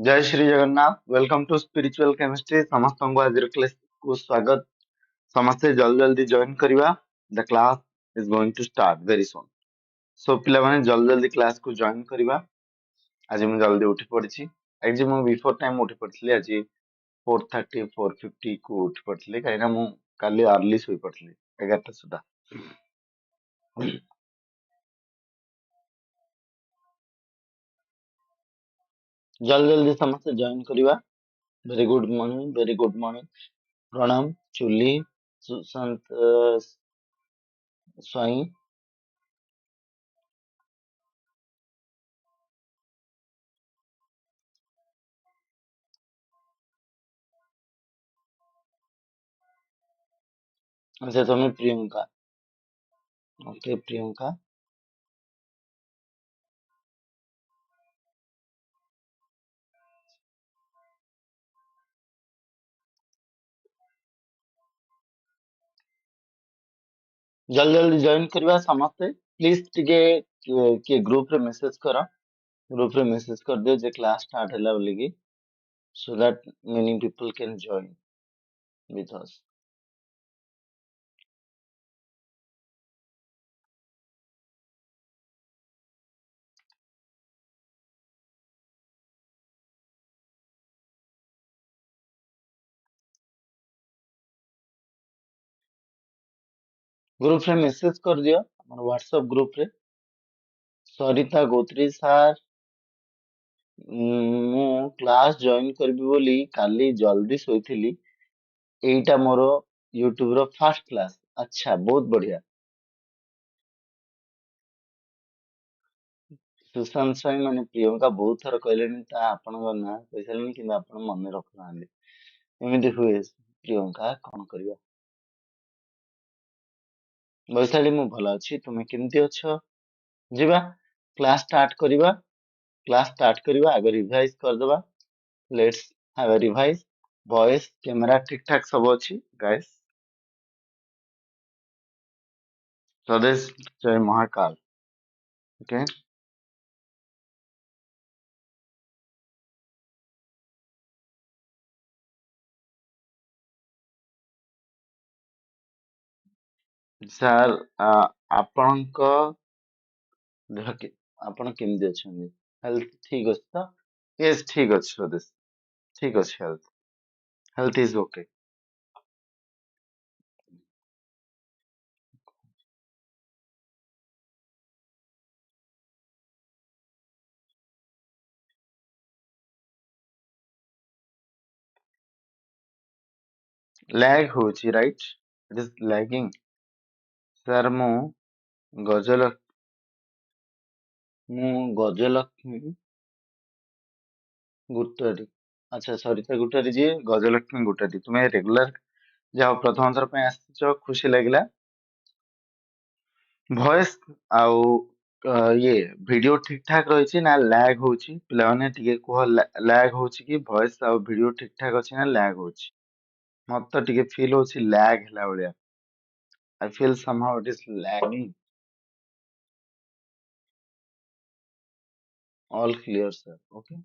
जय Shri Jagannath. Welcome to spiritual chemistry. समस्त को आज क्लास को स्वागत। समस्ते जल्दी जल्दी जॉइन करिवा। The class is going to start very soon. So पिला माने जल्दी जल्दी क्लास को जॉइन करिवा। आज मैं जल्दी उठी पड़ची। आज मैं बिफोर टाइम उठी पड़थली। आज 4:30 4:50 को उठी पड़थली काइना मु काली अर्ली सोई पड़थली 11टा सुधा। जल्दी जल्दी समस्ते जॉइन करिवा। Very good morning, very good morning. प्रणाम चुली सुशांत स्वाई। अच्छा तुम्हें प्रियंका। ओके प्रियंका। जल्दी जल्दी जॉइन करवा समस्ते। प्लीज टिके के ग्रुप रे मेसेज करा। ग्रुप रे मेसेज कर दियो जे क्लास स्टार्ट हैला बोली की, so that many people can join with us. Group रे मेसेज कर दियो हमर व्हाट्सएप ग्रुप रे। सरिता गोत्री सर, मु क्लास जॉइन करबी बोली काली जल्दी सोईथिली। एईटा मोर यूट्यूब रो फर्स्ट क्लास। अच्छा बहुत बढ़िया। सुशांत स्वाई माने प्रियंका बहुत थर कहलेनी ता आपनका ना कहलेनी कि आपण मने रखनांदी। एमिति हुए प्रियंका कौन करिया। वैशाली मु भल अछि, तुमे केमती अछ? जिबा क्लास स्टार्ट करिबा। क्लास स्टार्ट करिबा आगे रिवाइज करदबा। Let's have a revise. Voice camera ठीक ठाक सब अछि गाइस। स्वदेश जय महाकाल। ओके सर, आपणक देह के आपण केमती अछंदी? हेल्थ ठीक अछि त? यस ठीक अछि स्वदेश। ठीक अछि health. Health is okay. Lag होची right? It is lagging. Sir गजल मु गजलक्ष्मी गुट्टारी। अच्छा सरिता गुट्टारी जी, गजलक्ष्मी गुट्टारी तुम्हें रेगुलर ଯାହା ପ୍ରଥମ ଥର ପାଇଁ ଆସିଛ, ଖୁସି ଲାଗିଲା। ଭଏସ ଆଉ ଇଏ ଭିଡିଓ ଠିକ ଠାକ ରହିଛି ନା ଲ୍ୟାଗ ହଉଛି? ପିଲାମାନେ ଟିକେ କୁହ, ଲ୍ୟାଗ ହଉଛି କି ଭଏସ ଆଉ ଭିଡିଓ ଠିକ ଠାକ ଅଛି ନା ଲ୍ୟାଗ ହଉଛି? ମତେ ତ ଟିକେ ଫିଲ୍ ହଉଛି ଲ୍ୟାଗ ହେଲା ଭଳିଆ। I feel somehow it is lagging. All clear sir. Okay,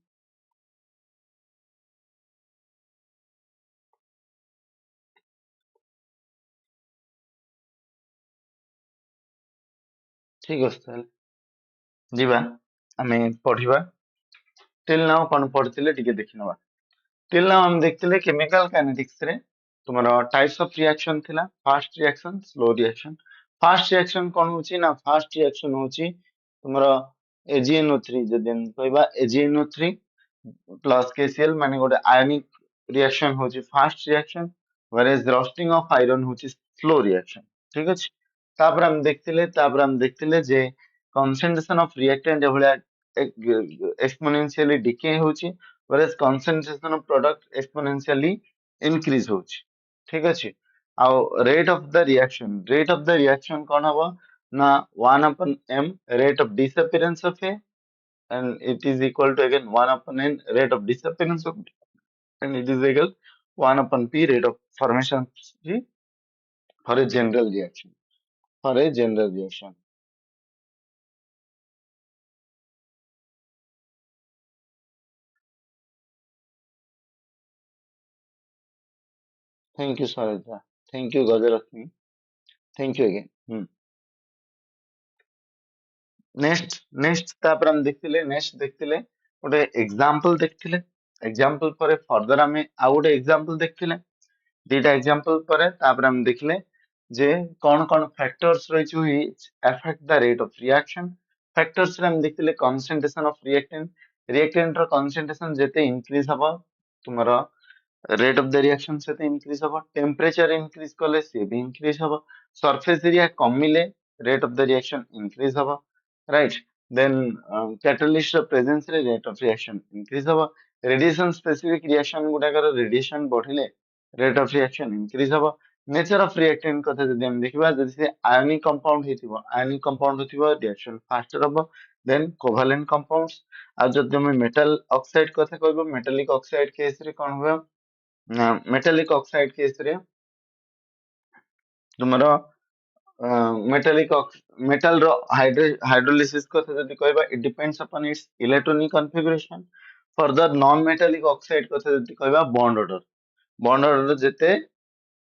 ଠିକ ଅଛି ତାହେଲେ ଯିବା ଆମେ ପଢିବା। ଟିଲ୍ ନାଉ କଣ ପଢିଥିଲେ ଟିକେ ଦେଖିନବା। ଟିଲ୍ ନାଉ ଆମେ ଦେଖିଥିଲେ କେମିକାଲ କାଇନେଟିକ୍ସ ରେ ତୁମର टाइप्स ऑफ रिएक्शन थिला। Fast reaction, slow reaction. Fast reaction कौन होची ना, फास्ट रिएक्शन होची तुमरो AgNO3 जदि हम कहबा AgNO3 प्लस KCl माने गोटे आयनिक रिएक्शन होची fast reaction, whereas roasting of iron होची स्लो रिएक्शन। ठीक अछि। तापर हम देखतिले जे concentration of reactant एभलिया exponentially decay होची, whereas concentration of product exponentially increase होची। ठीक अछि। ଆଉ rate of the reaction कौन हबो ना 1 upon m rate of disappearance of A, and it is equal to again 1 upon n rate of disappearance of B, and it is equal 1 upon p rate of formation of C for a general reaction. For a general reaction. Thank you Sarita, thank you Gajalakshmi, thank you again. Next next तापर हम देखथिले, next देखथिले गोटे example देखथिले, example पर further हमें आउ गोटे example देखथिले, दुटा example पर तापर हम देखले जे कौन कौन फैक्टर्स रही which affect the rate of reaction. Factors रे हम देखथिले कंसंट्रेशन ऑफ रिएक्टेंट, रिएक्टेंट रो कंसंट्रेशन जेते इंक्रीज हबो तुमरो रेट ऑफ द रिएक्शन से इंक्रीज हबो, टेम्परेचर इंक्रीज कले से भी इंक्रीज हबो, सरफेस एरिया कमिले rate of the reaction increase हबो, राइट। देन कैटलिस्ट प्रेजेंस रे रेट ऑफ रिएक्शन इंक्रीज हबो, रेडिएशन स्पेसिफिक रिएक्शन गुडा कर रेडिएशन बढ़िले रेट ऑफ रिएक्शन इंक्रीज हबो। नेचर ऑफ रिएक्टेंट कथा जदि हम देखिबा, जदि से आयनिक कंपाउंड हेतिबो, आयनिक कंपाउंड होतिबो रिएक्शन फास्टर हबो। देन कोवेलेंट कंपाउंड्स, आ जदि हम मेटल ऑक्साइड कथा कहबो, मेटालिक ऑक्साइड केस रे कोन होबो ना, मेटालिक ऑक्साइड केस रे तुमरो मेटालिक मेटल रो हाइड्रोलिसिस कथा जदि कहबा, it depends upon its electronic configuration. Further non metallic oxide कथा जदि कहबा, बॉन्ड ऑर्डर जेते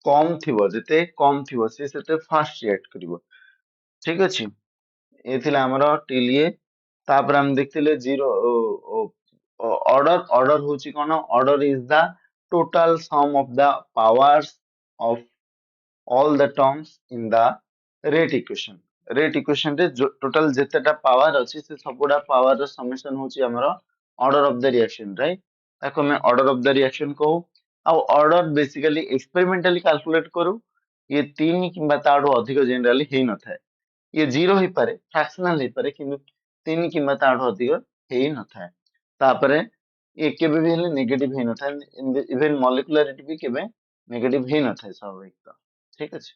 कम थिबो से सेते फास्ट रिएक्ट करिवो, ठीक अछि। ए थिला हमरो टिलिए, तापर हम देखथिले जीरो ऑर्डर, ऑर्डर होची कोन, order is the total sum of the powers of all the terms in the rate equation। rate equation रे जो टोटल जेतेटा पावर अछि से सबुडा पावर रो समेशन होची हमरो order of the reaction, right. ताको मैं ऑर्डर ऑफ द रिएक्शन को आ order basically experimentally calculate करू, ये 3 किंबा ताडो अधिक जनरली हेई न थाए, ये 0 ही पारे, फ्रैक्शनल ही पारे, किंतु 3 किंबा ताडो अधिक हेई न थाए। तापरे ये केबे भी हेले नेगेटिव हेई न थाए, इवन मॉलिक्युलरिटी भी केबे नेगेटिव हेई न थाए स्वाभाविक तो, ठीक अछि,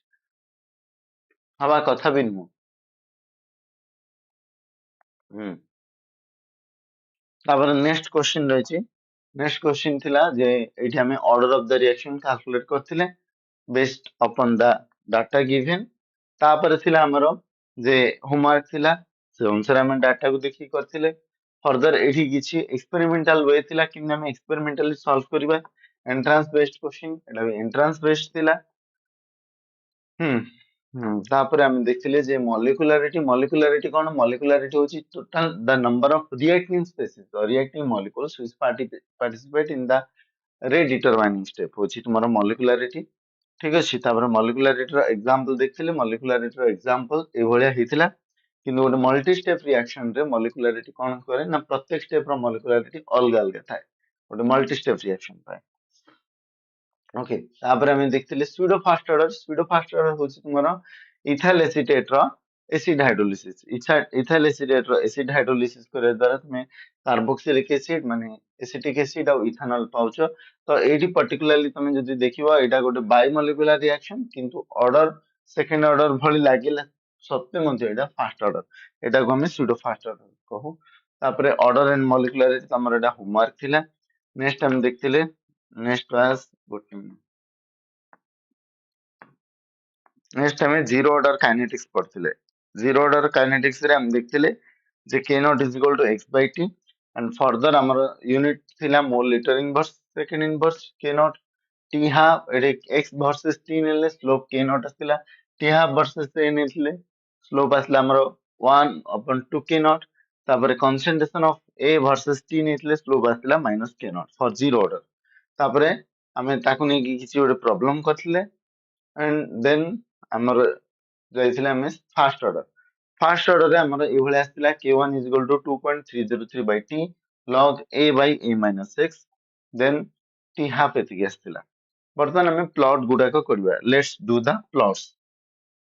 हवा कथा भी नु। हम्म तापर नेक्स्ट क्वेश्चन रहिछि, नेक्स्ट क्वेश्चन थिला जे एठी हमें order of the reaction calculate करथिले based upon the data given. तापर थिला हमरो जे होमवर्क थिला से अनुसार हम डाटा को देखि करथिले। फर्दर एठी किछि एक्सपेरिमेंटल वे थिला कि हम एक्सपेरिमेंटली सॉल्व करबा, एंट्रेंस बेस्ड क्वेश्चन, एटा एंट्रेंस बेस्ड थिला। हम्म तापर हम देखथिले जे मॉलिक्युलरिटी, मॉलिक्युलरिटी कोन, मॉलिक्युलरिटी होची total the number of reacting species or reacting molecules which participate in the rate determining step होची तुम्हारा मॉलिक्युलरिटी, ठीक अछि। तापर मॉलिक्युलरिटी रो एग्जांपल देखथिले, मॉलिक्युलरिटी रो एग्जांपल ए भलिया हिथिला, किंतु गोटे मल्टी स्टेप रिएक्शन रे मॉलिक्युलरिटी कोन करे ना, प्रत्येक स्टेप रो मॉलिक्युलरिटी अलग अलग थाए गोटे मल्टी स्टेप रिएक्शन पाए, ओके। तापर हम देखथिले pseudo first order, pseudo first order होची तुम्हारा इथाइल एसीटेट रो एसिड हाइड्रोलिसिस, इथाइल एसीटेट रो एसिड हाइड्रोलिसिस करे द्वारा तुमे कार्बोक्सिलिक एसिड माने एसिटिक एसिड और इथानॉल पाउछ। तो एठी पर्टिकुलरली तुमे जदि देखिबो एटा गोटे बायोमोलिकुलर रिएक्शन, किंतु ऑर्डर सेकंड ऑर्डर भली लागिला सत्य मध्ये एटा फास्ट ऑर्डर, एटा को हमें स्यूडो फास्ट ऑर्डर कहू। तापर ऑर्डर एंड मॉलिक्युलरिटी तमर एटा होमवर्क थिला। नेक्स्ट हम देखथिले, नेक्स्ट क्लास गोटे, नेक्स्ट हमें जीरो ऑर्डर काइनेटिक्स पढ़थिले। जीरो ऑर्डर काइनेटिक्स रे हम देखथिले जे k not is equal to x by t, and further हमर यूनिट थिला mole litre inverse second inverse k not t half, एटे x वर्सेस t नेले स्लोप k नॉट आथिला, t हाफ वर्सेस a नेथिले स्लोप आसला हमर 1 अपन 2 k not. तापर concentration of a versus t नेथिले स्लोप आथिला minus k not for zero order. तापर हमें ताकू नै कि किछि गोटे प्रॉब्लम करथिले, एंड देन हमर जाइथिले हमें फास्ट ऑर्डर, फास्ट ऑर्डर रे हमर ए भले आस्तिला k1 is equal to 2.303 by t log a bye a minus x, then t half एति आस्तिला। बर्तमान हमें प्लॉट गुडा को करबा, let's do the plots,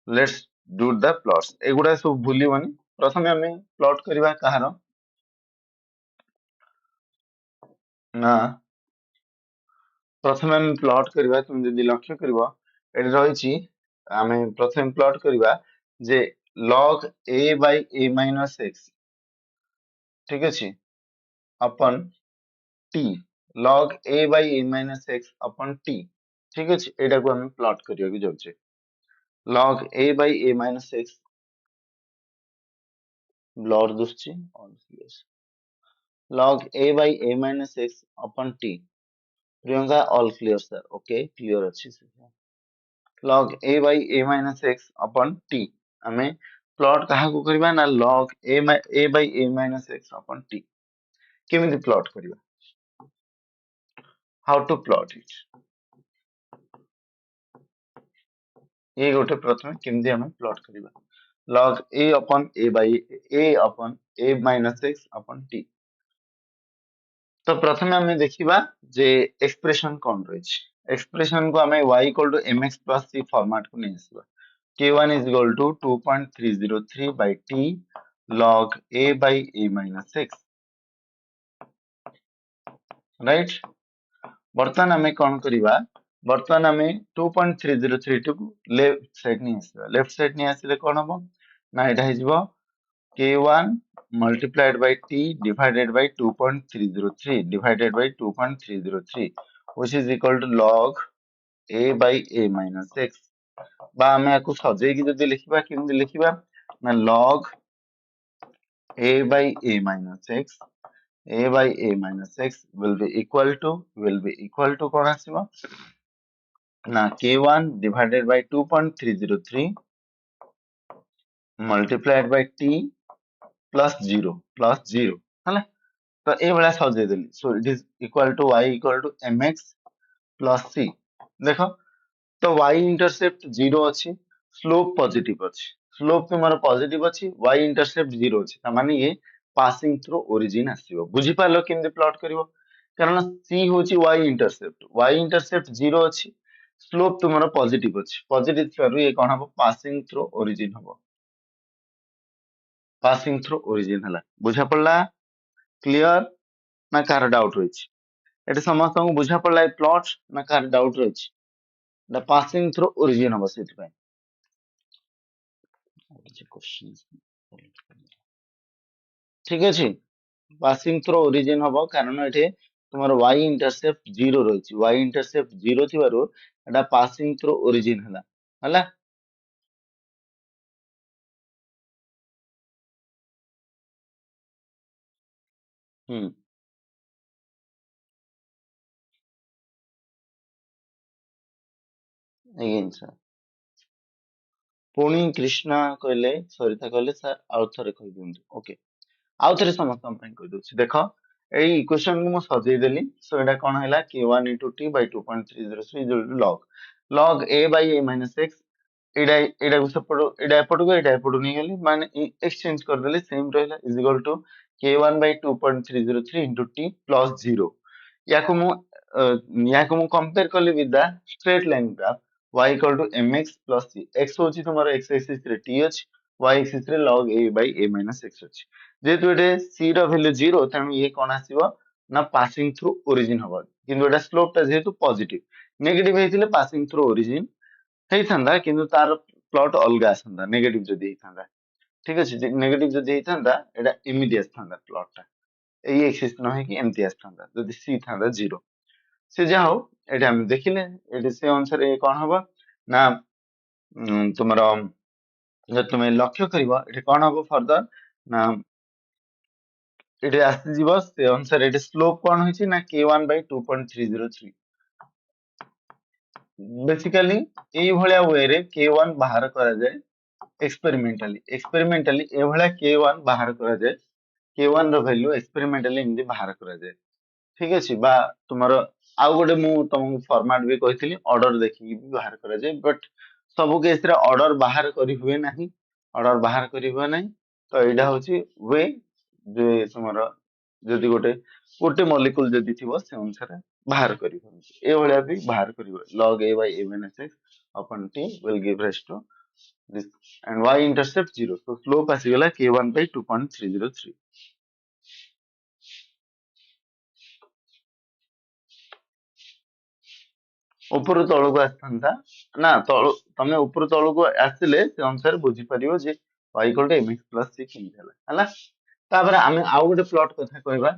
let's do the plots, एगुडा सब भूलिबनी। प्रथमे हमें प्लॉट करबा कहारो ना, प्रथमे हम प्लॉट करबा, तुम जदि लक्ष्य करबो एठी रहिछि, हमें प्रथमे प्लॉट करबा जे log a bye a minus x, ठीक अछि, अपन t, log a bye a minus x अपन t, ठीक अछि। एटा को हम प्लॉट करियो कि जाउछे log a bye a minus x, ब्लर दुसछि log a bye a minus x अपन t, Priyanka all clear sir okay clear अच्छी से log a by a minus x upon t हमें प्लॉट कहा को करबा ना log a by a minus x upon t केमिति प्लॉट करबा हाउ टू प्लॉट इट ये गोटे प्रथम केमिति हमें प्लॉट करबा log a upon a by a upon a minus x upon t तो प्रथम हमें देखिबा जे एक्सप्रेशन कोन रही एक्सप्रेशन को हमें y equal to mx plus c format को नहीं आसीबा k1 is equal to 2.303 by t log a by a minus x right बर्तमान हमें कौन करिबा बर्तमान हमें 2.303 को लेफ्ट साइड नहीं आसीबा लेफ्ट साइड नहीं आसीले कौन हबो ना एटा हिजबो k1 multiplied by t divided by 2.303 divided by 2.303 which is equal to log a by a minus x बा हमें याकू सजेई की जदी लिखिबा केमि लिखिबा ना log a by a minus x a by a minus x will be equal to कौन आसीबा ना k1 divided by 2.303 multiplied by t plus 0 ହେଲା तो ए भला सजे देली so it is equal to y equal to mx plus c देखो तो y इंटरसेप्ट 0 अछि स्लोप पॉजिटिव अछि स्लोप तुम्हारा पॉजिटिव अछि y इंटरसेप्ट 0 अछि त माने ये पासिंग थ्रू ओरिजिन आसीबो बुझी पालो केमते प्लॉट करिवो कारण c होछि y इंटरसेप्ट 0 अछि स्लोप तुम्हारा पॉजिटिव अछि पॉजिटिव थ्रू ये कोन हबो पासिंग थ्रू ओरिजिन हबो पासिंग थ्रू ओरिजिन हला बुझा पड़ला क्लियर ना कार डाउट रही एटे समस्त को बुझा पड़ला ए प्लॉट ना कार डाउट रही द पासिंग थ्रू ओरिजिन हबो सेति पय ठीक अछि पासिंग थ्रू ओरिजिन हबो कारण एटे तुम्हार y इंटरसेप्ट 0 रही y इंटरसेप्ट 0 थिबारो एटा पासिंग थ्रू ओरिजिन हला हला हम्म अगेन सर पुणी कृष्णा कहले सरिता कहले सर आउ थरे कहि दियंतु ओके आउ थरे समस्त ପାଇଁ कहि दउछि देखो एई इक्वेशन को मु सजेई देली सो एटा कोन हैला k1 into t by 2.303 equal to log a by a minus x एडा एडा को सपोर्ट एडा एपटो नहीं गेली माने एक्सचेंज कर देले सेम रहला is equal to k1 by 2.303 into t plus 0 याको मु कंपेयर करले with the straight line graph y equal to mx plus c x होची तुम्हारा x एक्सिस रे t अछि y एक्सिस रे log a by a minus x अछि जेतु एटे c रो value 0 तनु ये कोन आसीबो ना पासिंग थ्रू ओरिजिन हबो किंतु एटा स्लोप ता जेतु पॉजिटिव नेगेटिव हेतिले पासिंग थ्रू ओरिजिन हेई थांदा किंतु तार प्लॉट अलगा आसंदा नेगेटिव जदी हेई थांदा ठीक अछि नेगेटिव जदी हेई थांदा एटा इमीडिएट थांदा प्लॉट ता एई एक्सिस न है कि एमती आसंदा जदी c थांदा 0 से जाओ एटा हम देखिले एटी से अनुसार ए कोन हबो ना तुमरो जब तुम्हें लक्ष्य करिवो एटी कोन हबो फर्दर ना एटी आसी जीवो से अनुसार एटी स्लोप कोन होइछि ना k1 by 2.303 बेसिकली एई भलिया वे रे k1 बाहर करा जाय एक्सपेरिमेंटली ए भलिया k1 बाहर करा जाय k1 रो वैल्यू एक्सपेरिमेंटली इमदी बाहर करा जाय ठीक अछि बा तुमरो आउ गोटे मु तुमको फॉर्मेट भी कहितली ऑर्डर देखि भी बाहर करा जाय बट सब केस रे ऑर्डर बाहर करी हुए नाही ऑर्डर बाहर करी हुए नाही तो एडा होची वे जे तुमरो जदी गोटे गोटे मॉलिक्यूल जदी थिबो से अनुसार बाहर करी हुए ए भलिया भी बाहर करी हुए log a by a minus x upon t will give rise to this and y intercept 0 so slope आसीगला k1 by 2.303 ऊपर तळु को आस्थांता ना तळु तमे ऊपर तळु को आसिले से अनुसार बुझी परियो जे y equal to mx plus c किन हला हला तापर आमे आउ गोटे प्लॉट कथा कहबा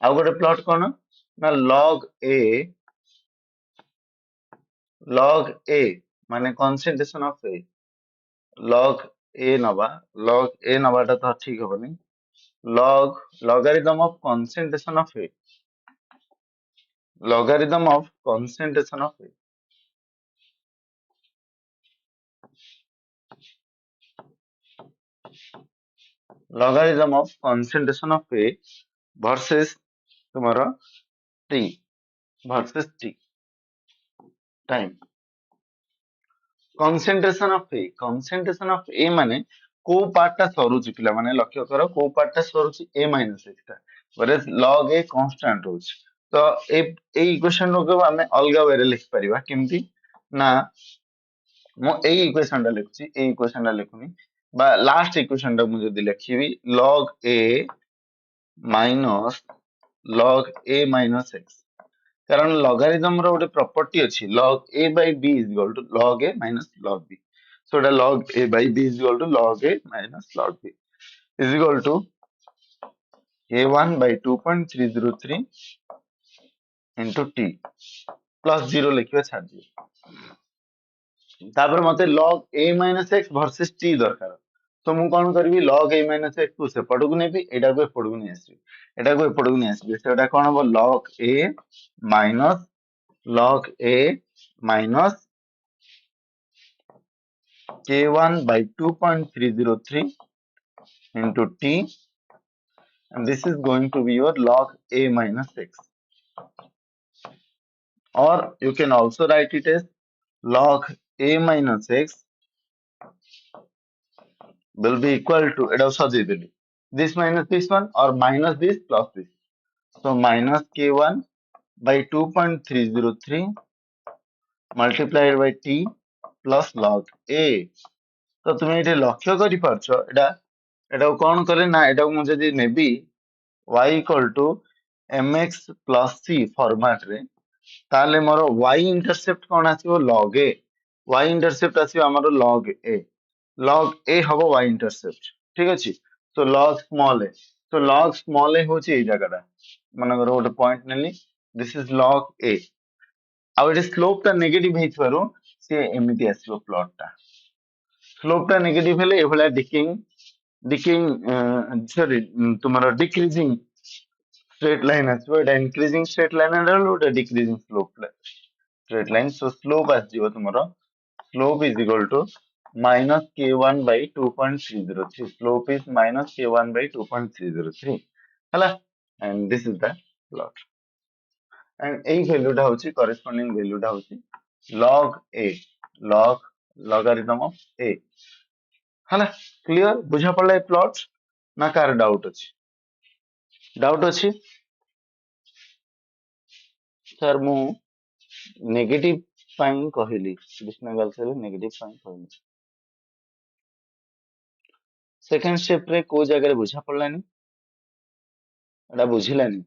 आउ गोटे प्लॉट कोन ना log a माने concentration of a log a नबाटा तो ठीक हबनी log logarithm of concentration of a logarithm of concentration of A. Logarithm of concentration of A versus तुम्हारा T versus T time. concentration of A माने को part टा सरुची पिला माने लक्ष्य करो को पार्ट टा सरुची A minus x टा whereas log A constant होची तो ए इक्वेशन को हमें अलगा वे रे लिख परिबा केमती ना मो ए इक्वेशन टा लिखुची ए इक्वेशन टा लिखुनी बा लास्ट इक्वेशन टा मुझे दि लिखिबी log A minus log A minus x कारण logarithm रो ଗୋଟେ property ଅଛି log A by B is equal to log A minus log B. So এটা log A by B is equal to log A minus log B is equal to A1 by 2.303 into T plus 0 लिखियो छाड़ दियो तापर मते log A minus x versus T दरकार तो मु कोन करबी log A minus x को सेपड़ को नेबी एटा को एपड़ को नै आसीबी एटा को एपड़ को नै आसीबी सेटा कोन हो log A minus log A minus K1 by 2.303 into T and this is going to be your log A minus x or you can also write it as log A minus x will be equal to this minus this one or minus this plus this. So minus K1 by 2.303 multiplied by T plus log A. तो तुम्हें ये लक्ष्य करि पारछो एटा कोन करे ना एटा मु जदी नेबी y equal to mx plus c format रे ताले मोर y इंटरसेप्ट कोन आसीबो log a y इंटरसेप्ट आसीबो हमर log a हबो y इंटरसेप्ट ठीक अछि तो log small a होची ए जगहटा मानकर गोटे पॉइंट नेली दिस इज log a आ एटे स्लोप ता नेगेटिव हेइथवारो से एमिति आसीबो प्लॉट टा स्लोप टा नेगेटिव हेले एभला डिकिंग सॉरी तुम्हारा डिक्रीजिंग straight line आसीबो एटा इंक्रीजिंग straight line एटा decreasing slope straight line so slope आसीबो तुम्हारा slope is equal to minus k1 by 2.303 slope is minus k1 by 2.303 हला and this is the plot and এই ভ্যালুটা হচ্ছে corresponding ভ্যালুটা হচ্ছে log a logarithm of a हला क्लियर बुझा पड़ला ए प्लॉट ना कार डाउट अछि सर मु नेगेटिव फाइन कहली कृष्णा गर्ल्स रे नेगेटिव फाइन कहली सेकंड स्टेप रे को जगह रे बुझा पड़लानी एटा बुझिलानी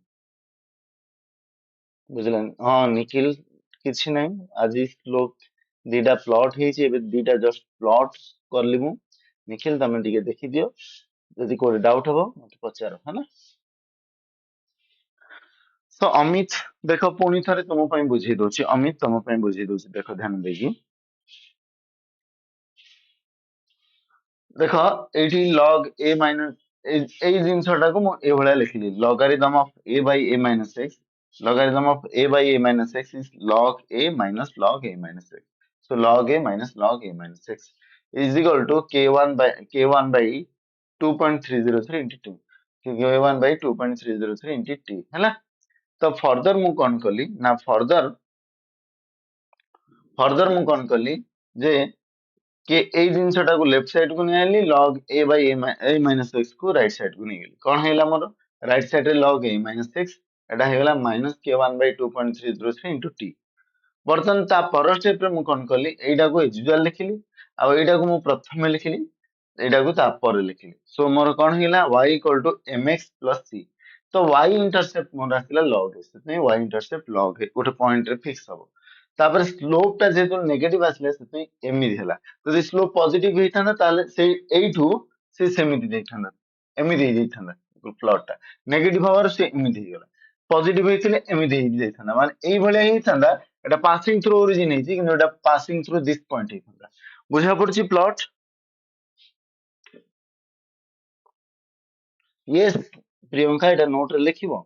बुझिलानी हां निखिल किछि नै आज लोग दीटा प्लॉट हेछि एबे दीटा जस्ट प्लॉट करली मु निखिल तमे टिके देखि दियो यदि कोई डाउट हबो मते पचारो है ना सो अमित देखो पुणी थरे तुम पई बुझी दोछि अमित तुम पई बुझी दोछि देखो ध्यान देगी देखो एठी log a minus ए जिनसटा को मु ए भला लिखली logarithm of a by a minus x logarithm of a by a minus x is log a minus log a minus x so log a minus log a minus x is equal to k1 by 2.303 into 2 k1 by 2.303 into t हैला तो further मु कोन कली ना further मु कोन कली जे कि ए जिनसटा को left side को नेली log a by a minus x को राइट साइड को नेली कोन हेला मोर राइट साइड रे log a minus x Etah Hella minus k1 by 2.303 into t बर्तन ता पर स्टेप रे मु कोन कली एटा को यूजुअल लिखिली आ एटा को मु प्रथम लिखिली एटा को ता पर लिखिली सो मोर कोन हेला y equal to mx plus c तो y इंटरसेप्ट मोर आसिला log a सेते y इंटरसेप्ट log a गोटे पॉइंट रे फिक्स हबो तापर स्लोप टा जेतो नेगेटिव आसिले सेते एमिति हैला जदि स्लोप पॉजिटिव हेइथाना ताले से एइठू से सेमिति देइथाना एमिति देइथाना प्लॉट टा नेगेटिव हवर से एमिति हेगला पॉजिटिव हेइथिले एमिति हेइ देइथाना माने एई भले हेइथाना एटा पासिंग थ्रू ओरिजिन हेइछि किंतु एटा पासिंग थ्रू दिस पॉइंट हेइथाना बुझा पड़छि प्लॉट यस प्रियंका एटा नोट रे लिखिबो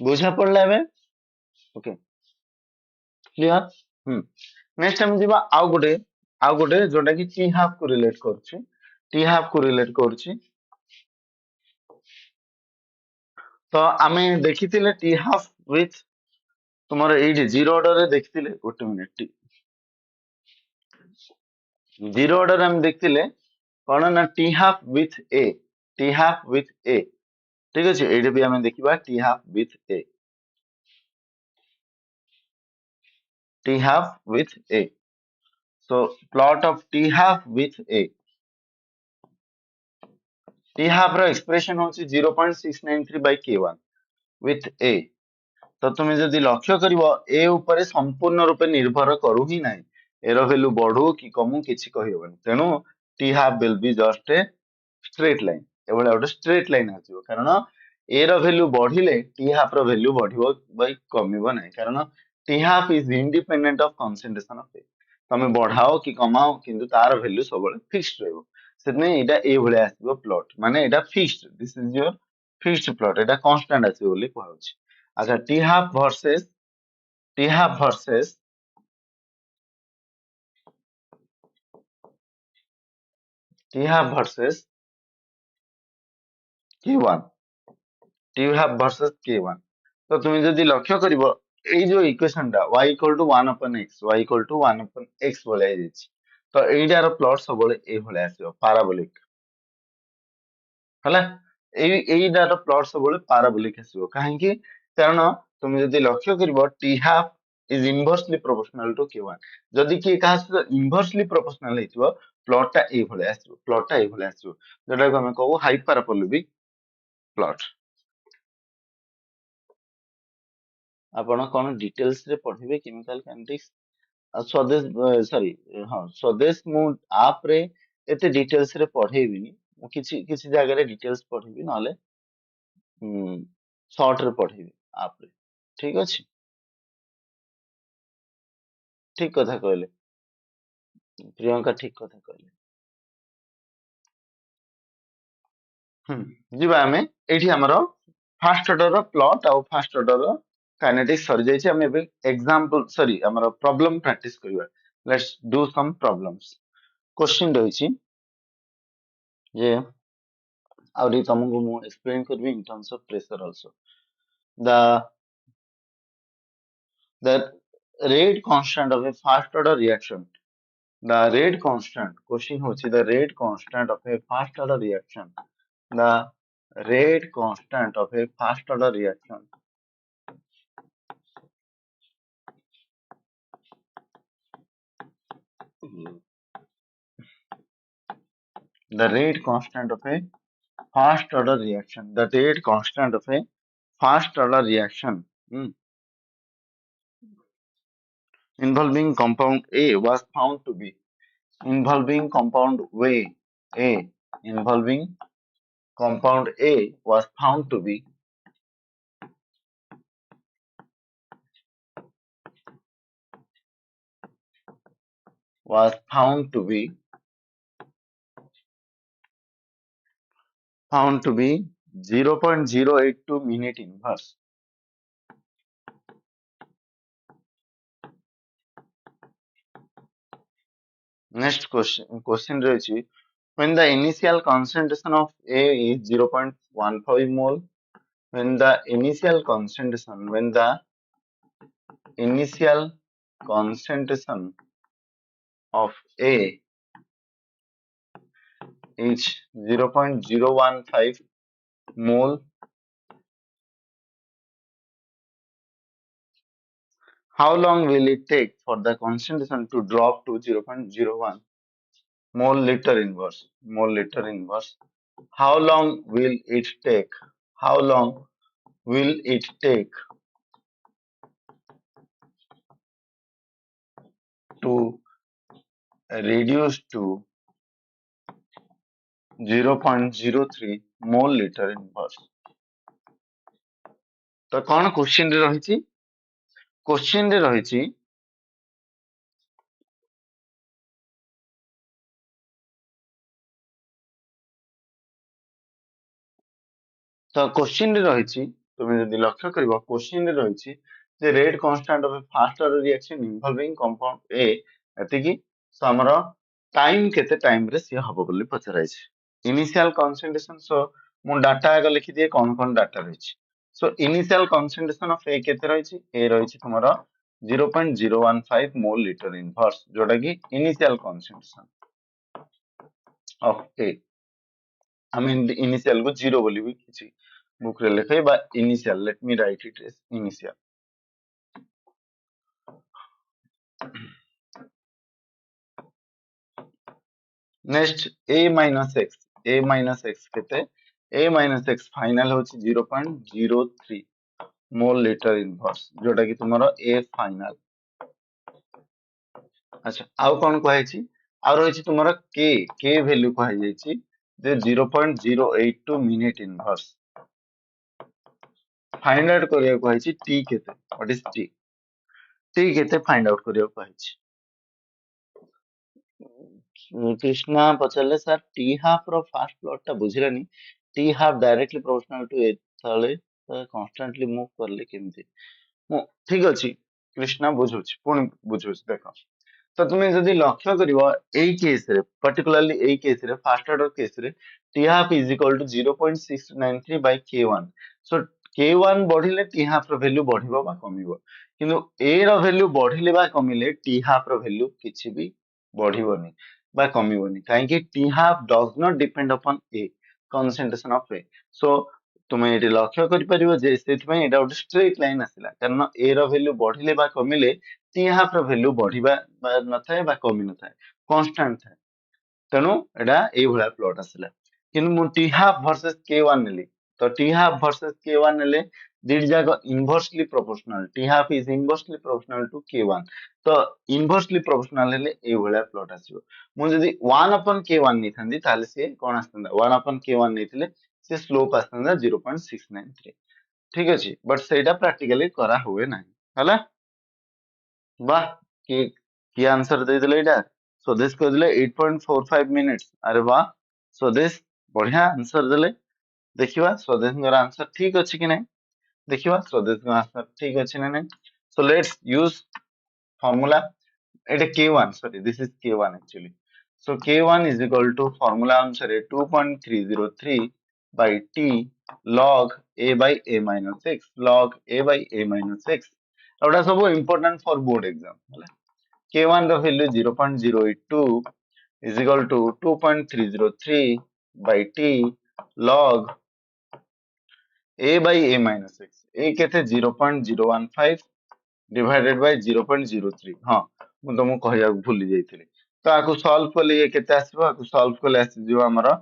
बुझा पड़ला एबे ओके क्लियर नेक्स्ट हम जीवा आउ गोटे जोटा कि टी हाफ को रिलेट करछि टी हाफ को रिलेट करछि तो आमे देखिथिले टी हाफ विथ तुमर एठी जीरो ऑर्डर रे देखिथिले गोटे मिनिट जीरो ऑर्डर हम देखिथिले कौन ना t half with a t half with a ठीक अछि एठी भी हमें देखिबा t half with a t half with a so plot of t half with a t half ର expression ହଉଛି 0.693 by k1 with a ତ ତୁମେ ଯଦି ଲକ୍ଷ୍ୟ କରିବ ଏ ଉପରେ ସମ୍ପୂର୍ଣ୍ଣ ରୂପେ ନିର୍ଭର କରୁ ହିଁ ନାହିଁ ଏର ଭ୍ୟାଲୁ ବଢୁ କି କମୁ କିଛି କହିହବନି ତେଣୁ t half will be just a straight line ଏଭଳିଆ ଗୋଟେ straight line ଆସିବ କାରଣ a ର ଭ୍ୟାଲୁ ବଢିଲେ t half ର ଭ୍ୟାଲୁ ବଢିବ ବା କମିବ ନାହିଁ କାରଣ t half is independent of concentration of a ତମେ ବଢାଅ କି କମାଅ କିନ୍ତୁ ତାର ଭ୍ୟାଲୁ ସବୁବେଳେ ଫିକ୍ସଡ ରହିବ ସେଥିପାଇଁ ଏଇଟା ଏଇଭଳିଆ ଆସିବ ପ୍ଲଟ ମାନେ ଏଇଟା fixed this is your fixed plot ଏଇଟା କନଷ୍ଟାଣ୍ଟ ଆସିବ ବୋଲି କୁହାଯାଉଛି ଆଚ୍ଛା T half versus T half versus k1 T half versus k1 तो तुम जदि लक्ष्य करिवो एई जो इक्वेशन टा y equal to 1 upon x y equal to 1 upon x बोला जायछि तो एइडार प्लॉट सबले ए भले आसीबो पैराबोलिक हला एइडार प्लॉट सबले पैराबोलिक आसीबो काहे कि कारण तुम जदि लक्ष्य करिवो t half is inversely proportional to k1 जदि कि कहा से इनवर्सली प्रोपोर्शनल हेतिबो प्लॉट टा ए भले आसीबो प्लॉट टा ए भले आसीबो जेटा को हम कहू हाइपरबोलिक प्लॉट आपण कोन डिटेल्स रे पढिबे केमिकल काइनेटिक्स स्वदेश सॉरी हाँ स्वदेश मु आप रे एते डिटेल्स रे पढेबिनी मु किछि किछि जगह रे डिटेल्स पढिबी नले शॉर्ट रे पढेबी आप रे ठीक अछि ठीक कथा कहले प्रियंका ठीक कथा कहले जिबा हमें एठी हमरो फर्स्ट ऑर्डर रो प्लॉट और फर्स्ट ऑर्डर रो काइनेटिक्स सरी जाय छै हम एबे एग्जांपल सॉरी हमरो प्रॉब्लम प्रैक्टिस करबा let's do some problems question रही छी जे आउरी तुमको मु एक्सप्लेन करबी in terms of pressure also the the rate constant of a first order reaction the rate constant question होची the rate constant of a first order reaction the rate constant of a first order reaction the rate constant of a first order reaction the rate constant of a first order reaction involving compound A was found to be involving compound A involving compound A was found to be was found to be 0.082 minute inverse. Next question रही when the initial concentration of A is 0.15 mole when the initial concentration of A is 0.015 mole how long will it take for the concentration to drop to 0.01 mole liter inverse how long will it take how long will it take to reduce to 0.03 mole liter inverse तो कौन question रे रही question रे रही तो question रे रही तुम जदि लक्ष्य करिवो क्वेश्चन रे रहिछि जे rate constant of first order reaction involving compound a एतिकी सो हमर टाइम केते टाइम रे से हबो बोली पचराइछि इनिशियल कंसंट्रेशन सो मु डाटा आगे लिखि दिए कोन डाटा रहिछि so initial concentration of a केते रहिछि ए रहिछि तुमरो 0.015 मोल लीटर इनवर्स जोटा कि initial concentration of A I mean the initial को zero बोली भी किसी बुक रे लिखे बा initial let me write it as initial next a minus x केते a minus x final होची 0.03 मोल लीटर इनवर्स जोटा कि तुम्हारा a final अच्छा आउ कोन कहै छी आउ रहि छी तुम्हारा k वैल्यू कहै जाय छी जे 0.082 मिनिट इनवर्स फाइंड आउट करिया कहै छी t केते व्हाट इज t केते फाइंड आउट करिया कहै छी कृष्णा पचारे सर टी हाफ रो फास्ट प्लॉट टा बुझिलानी t half directly proportional to a तळे कांस्टेंटली मूव करले केमती मो ठीक अछि कृष्णा बुझुछि पुणी बुझुछि देखो तो तुम्हें जदि लक्ष्य करिवो एई केस रे पर्टिकुलरली एई केस रे फास्ट ऑर्डर केस रे t half is equal to 0.693 बाय k1 सो k1 बढ़िले टी हाफ रो वैल्यू बढ़िबो बा कमिबो किंतु a रो वैल्यू बढ़िले बा कमिले टी हाफ रो वैल्यू किछि भी बढ़िबोनी बा कमिबोनी काहे कि t half does not depend upon a concentration of a so तुम ये लक्ष्य करि परिबो जे सेति पय एटा गोटे स्ट्रेट लाइन आसिला कारण a रो वैल्यू बढ़िले बा कमिले टी हाफ रो वैल्यू बढ़िबा बा नथाय बा कमी नथाय कांस्टेंट थाय तेनु एटा एई भला प्लॉट आसिला किंतु मु टी हाफ वर्सेस k1 नेली तो टी हाफ वर्सेस k1 नेले दिट जाक inversely proportional t half is inversely proportional to k1 तो इनवर्सली प्रोपोर्शनल हेले एई भला प्लॉट आसीबो मु जदी 1 upon k1 नै थांदी ताले से कोन आस्तंदा 1 upon k1 नैथिले से स्लोप आस्तंदा 0.693 ठीक अछि बट सेटा प्रैक्टिकली करा हुए नाही हला वाह की आंसर दे दिले एटा स्वदेश को दिले 8.45 मिनिट्स अरे वाह स्वदेश बढ़िया आंसर दिले देखिवा स्वदेश का आंसर ठीक अछि कि नहीं देखिवा स्वदेश का आंसर ठीक अछि ना नहीं so let's use formula Etah k1 sorry this is k1 actually so k1 is equal to formula अनुसार 2.303 by t log a by a minus x log a by a minus x एटा सब important for board exam होला k1 the value 0.082 is equal to 2.303 by t log a by a minus x a केते 0.015 divided by 0.03 हां मु तुमको कहया भूली जाइथिले तो आकु solve करले ये केते आसीबो आकु सॉल्व करले आसी जो हमरो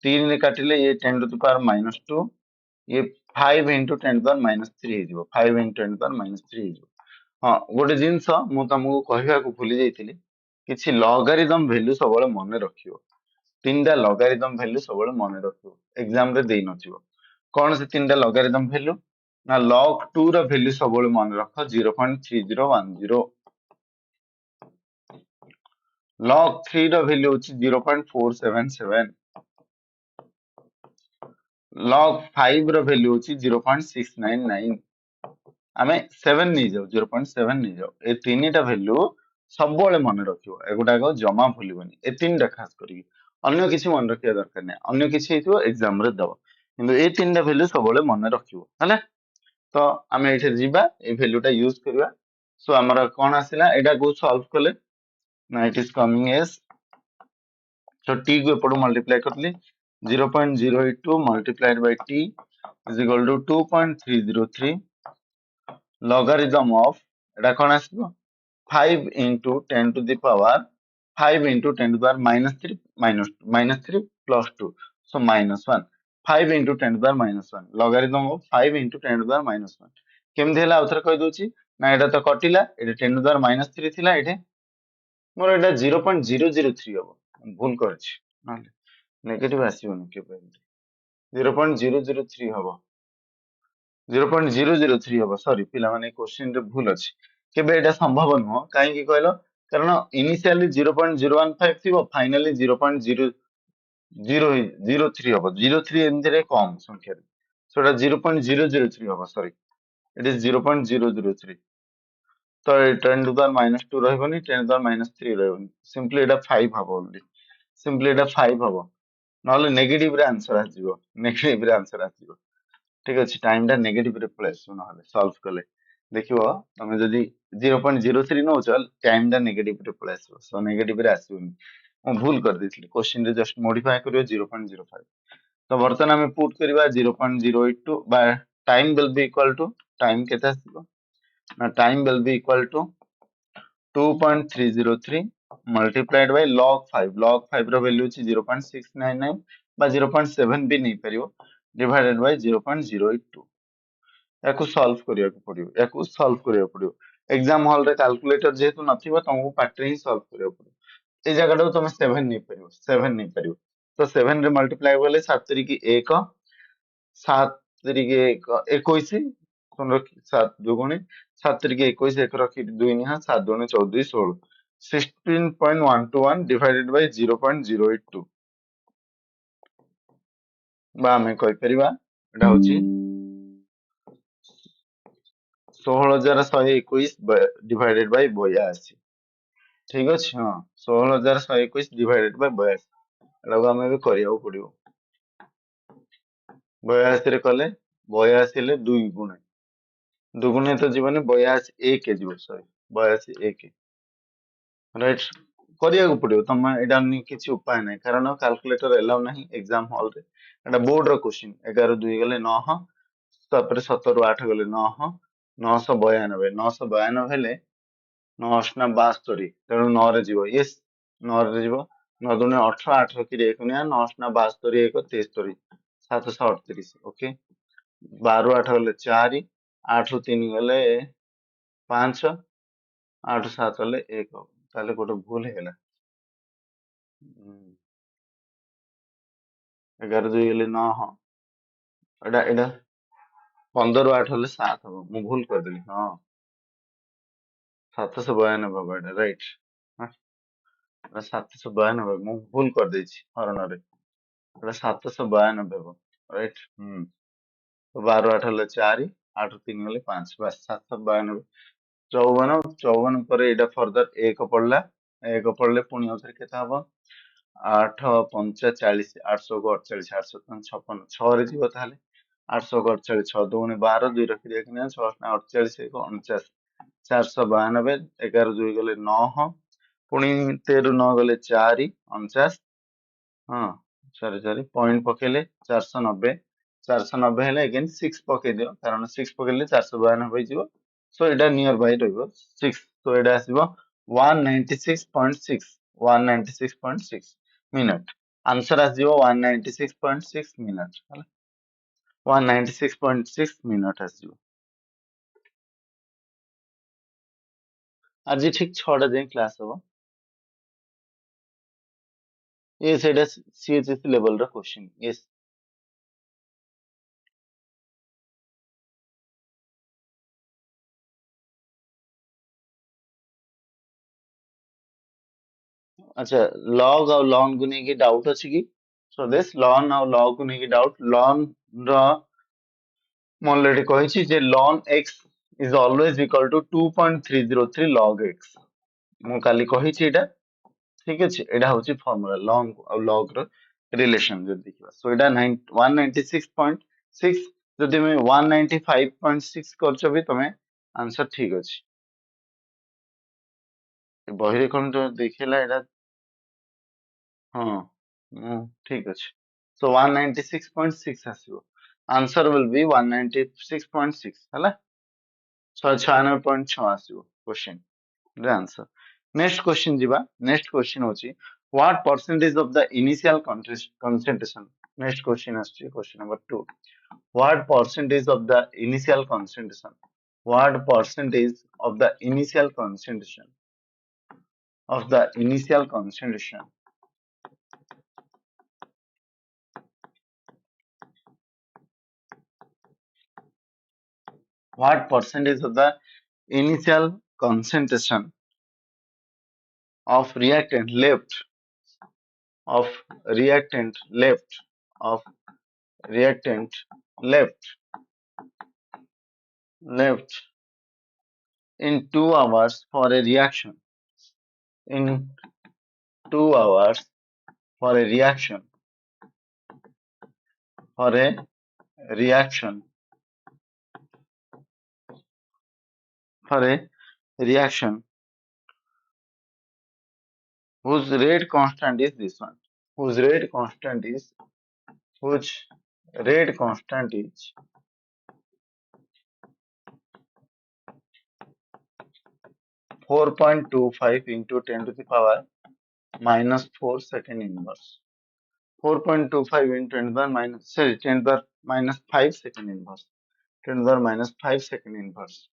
3 ने काटिले ये 10 टू द पावर -2 ये 5 into 10 to the minus 3 हे जिवो 5 into 10 to the minus 3 हे जिवो हां गोटे जिंस मु तुमको कहया को भूली जाइथिले किछि लॉगरिथम वैल्यू सबले मने रखियो तीनटा लॉगरिथम वैल्यू सबले मने रखियो एग्जाम रे देई नथिबो कोन से तीनटा लॉगरिथम वैल्यू ना log 2 रो वैल्यू सबले मने रख 0.3010 log 3 रो वैल्यू होची 0.477 log 5 रो वैल्यू होची 0.699 आमे 7 नै जाऊ 0.7 नै जाऊ ए तीनटा वैल्यू सबले मने रखियो एगुटा को जमा भूलिबनी ए तीनटा खास करी अन्य किछि मन रखिया दरकार नै अन्य किछि हेतु एग्जाम रे दबो किंतु ए तीनटा वैल्यू सबले मने रखियो हला तो आमे एठे जीवा ए वैल्यूटा यूज करबा सो हमरा कोन आसिला एटा को सॉल्व करले ना it is coming as so t को एपड मल्टीप्लाई करली 0.082 multiplied by t is equal to 2.303 logarithm of Etah cone आसीबो 5 into 10 to the power 5 into 10 to the power minus 3 plus 2 so minus 1 5 into 10 to the power minus 1 logarithm of 5 into 10 to the power minus 1 केमथि हला उथर कहि दोछि ना एटा तो कटिला एटा 10 to the power minus 3 थिला एठे मोर एटा 0.003 हबो भूल करछि negative आसीबोनी केबे 0.003 हबो 0.003 हबो सॉरी पिला माने क्वेश्चन रे भूल अछि केबे एटा संभव न हो काहे कि कहलो कारण इनिशियली 0.015 थिबो फाइनली 0.003 हबो 03 एंदरे कम संख्या So it is 0.003 hour, sorry. It is 0.003. So 10 to the minus 2 ରହିବନି 10 to the minus 3 ରହିବନି simply এটা 5 ହବ only simply এটা 5 ହବ ନହେଲେ ନେଗେଟିଭ ରେ ଆନ୍ସର ଆସିଯିବ ନେଗେଟିଭ ରେ ଆନ୍ସର ଆସିଯିବ ଠିକ ଅଛି ଟାଇମ ଟା ନେଗେଟିଭ ରେ ପଳେଇ ଆସିବ ନହେଲେ ସଲ୍ଭ କଲେ ଦେଖିବ ତମେ ଯଦି 0.03 ନଉଛ ଟାଇମ ଟା ନେଗେଟିଭ ରେ ପଳେଇ ଆସିବ ସୋ ନେଗେଟିଭ ରେ ଆସିବନି ମୁଁ ଭୁଲ କରିଦେଇଥିଲି କ୍ୱେଶ୍ଚିନ ରେ ଜଷ୍ଟ ମଡିଫାଏ କରିବ 0.05 ତ ବର୍ତ୍ତମାନ ଆମେ ପୁଟ୍ କରିବା 0.082 ବା time will be equal to time କେତେ ଆସିବ ନା time will be equal to 2.303 multiplied by log 5 log 5 ର value ଅଛି 0.699 ବା 0.7 ବି ନେଇପାରିବ divided by 0.082 ୟାକୁ ସଲ୍ଭ କରିବାକୁ ପଡିବ ୟାକୁ ସଲ୍ଭ କରିବାକୁ ପଡିବ ଏକ୍ସାମ ହଲ ରେ କାଲକୁଲେଟର ଯେହେତୁ ନଥିବ ତମକୁ ପାଟିରେ ହିଁ ସଲ୍ଭ କରିବାକୁ ପଡିବ ଏଇ ଜାଗାଟାକୁ ତମେ 7 ନେଇପାରିବ 7 ନେଇପାରିବ ତ 7 ରେ ମଲ୍ଟିପ୍ଲାଏ କଲେ 7 ତିରିକି 1 7 ତିରିକି 1 21 7 ଦୁଗୁଣେ 7 ତିରିକି 21 1 ରଖି 2 ନିହା 7 ଦୁଗୁଣେ 14 16 16.121 divided by 0.082 ବା ଆମେ କହିପାରିବା ଏଟା ହଉଛି 16,121 divided by 82 ଠିକ ଅଛି ହଁ 16,121 divided by 82 ଏଟାକୁ ଆମେ ଏବେ କରିବାକୁ ପଡିବ 82 ରେ କଲେ 82 ହେଲେ 2 ଗୁଣେ ଦୁଗୁଣେ ତ ଯିବନି 82 1 ଯିବ ସରି 82 1 ରାଇଟ୍ କରିବାକୁ ପଡିବ ତମେ ଏଇଟା କିଛି ଉପାୟ ନାହିଁ କାରଣ କାଲକୁଲେଟର ଏଲାଉ ନାହିଁ ଏକ୍ସାମ ହଲ ରେ ଏଟା ବୋର୍ଡ ର କ୍ୱେଶ୍ଚିନ 11 2 ଗଲେ 9 ତାପରେ 17 ରୁ 8 ଗଲେ 9 992 992 ହେଲେ 9 ଅଷ୍ଟନା 72 ତେଣୁ 9 ରେ ଯିବ ୟେସ୍ 9 ରେ ଯିବ 9 ଦୁଗୁଣେ 18 8 ରଖିଲେ 1 ନିଆ 9 ଅଷ୍ଟନା 72 1 73 738 ଓକେ 12 ରୁ 8 ଗଲେ 4 8 ରୁ 3 ଗଲେ 5 8 ରୁ 7 ଗଲେ 1 ତାହେଲେ ଗୋଟେ ଭୁଲ ହେଇଗଲା 11 2 ଗଲେ 9 ଏଟା ଏଟା 15 ରୁ 8 ହେଲେ 7 ହବ ମୁଁ ଭୁଲ କରିଦେଲି ହଁ 792 ହବ ଏଟା ରାଇଟ୍ 792 ମୁଁ ଭୁଲ କରିଦେଇଛି ହରଣରେ ଏଟା 792 ହବ ରାଇଟ୍ ତ 12 8 ହେଲେ 4 8 ରୁ 3 ଗଲେ 5 ବାସ୍ 792 54 ପରେ ଏଇଟା ଫର୍ଦର 1 ପଡିଲା 1 ପଡିଲେ ପୁଣି ଆଉଥରେ କେତେ ହବ 8 5 40 800 କୁ 48 800 56 6 ରେ ଯିବ ତାହେଲେ 800 କୁ 48 6 ଦୁଗୁଣେ 12 2 ରଖି ଦେଖିନି 6 48 1 49 492 11 2 ଗଲେ 9 ପୁଣି 13 ରୁ 9 ଗଲେ 4 49 ହଁ 4 4 ପଏଣ୍ଟ ପକେଇଲେ 490 490 ହେଲେ again 6 ପକେଇ ଦିଅ କାରଣ 6 ପକେଇଲେ 492 ହେଇଯିବ ସୋ ଏଇଟା ନିୟର ବାଇ ରହିବ 6 ତ ଏଇଟା ଆସିବ 196.6 196.6 ମିନିଟ ଆନ୍ସର ଆସିଯିବ 196.6 ମିନିଟ ହେଲା 196.6 ମିନିଟ ଆସିଯିବ ଆଜି ଠିକ 6ଟା ଯାଏଁ କ୍ଲାସ ହବ ସେଇଟା CHSE ଲେଭେଲ ର କ୍ୱେଶ୍ଚିନ୍ ୟେସ୍ ଆଚ୍ଛା ଲଗ ଆଉ ଲନ୍ କୁ ନେଇକି ଡାଉଟ ଅଛି କି ସ୍ୱଦେଶ ଲନ୍ ଆଉ ଲଗ କୁ ନେଇକି ଡାଉଟ ଲନ୍ ର ମୁଁ ଅଲରେଡି କହିଛି ଯେ ln x is always equal to 2.303 log x ମୁଁ କାଲି କହିଛି ଏଇଟା ଠିକ ଅଛି ଏଇଟା ହଉଛି ଫର୍ମୁଲା ଲନ୍ ଆଉ ଲଗ ର ରିଲେସନ ଯଦି ଦେଖିବା ସୋ ଏଇଟା 196.6 ଯଦି ଆମେ 195.6 କରୁଛ ବି ତମେ ଆନ୍ସର ଠିକ ଅଛି ଏ ବହିରେ କଣ ଦେଖେଇଲା ଏଇଟା ହଁ ଠିକ ଅଛି ସୋ 196.6 ଆସିବ ଆନ୍ସର will be 196.6 ହେଲା 196.6 ଆସିବ क्वेश्चन ର ଆନ୍ସର ନେକ୍ସଟ क्वेश्चन ଯିବା ନେକ୍ସଟ क्वेश्चन ହଉଛି what percentage of the initial concentration next question ଆସୁଛି question number 2 what percentage of the initial concentration what percentage of the initial concentration of the initial concentration what percentage of the initial concentration of reactant left of reactant left of reactant left in 2 hours for a reaction. In 2 hours for a reaction. For a reaction. For a reaction whose rate constant is this one. Whose rate constant is whose rate constant is 4.25 into 10 to the power minus 4 second inverse. 4.25 into 10 to the power minus, sorry, 10 to the power minus 5 second inverse. 10 to the power minus 5 second inverse.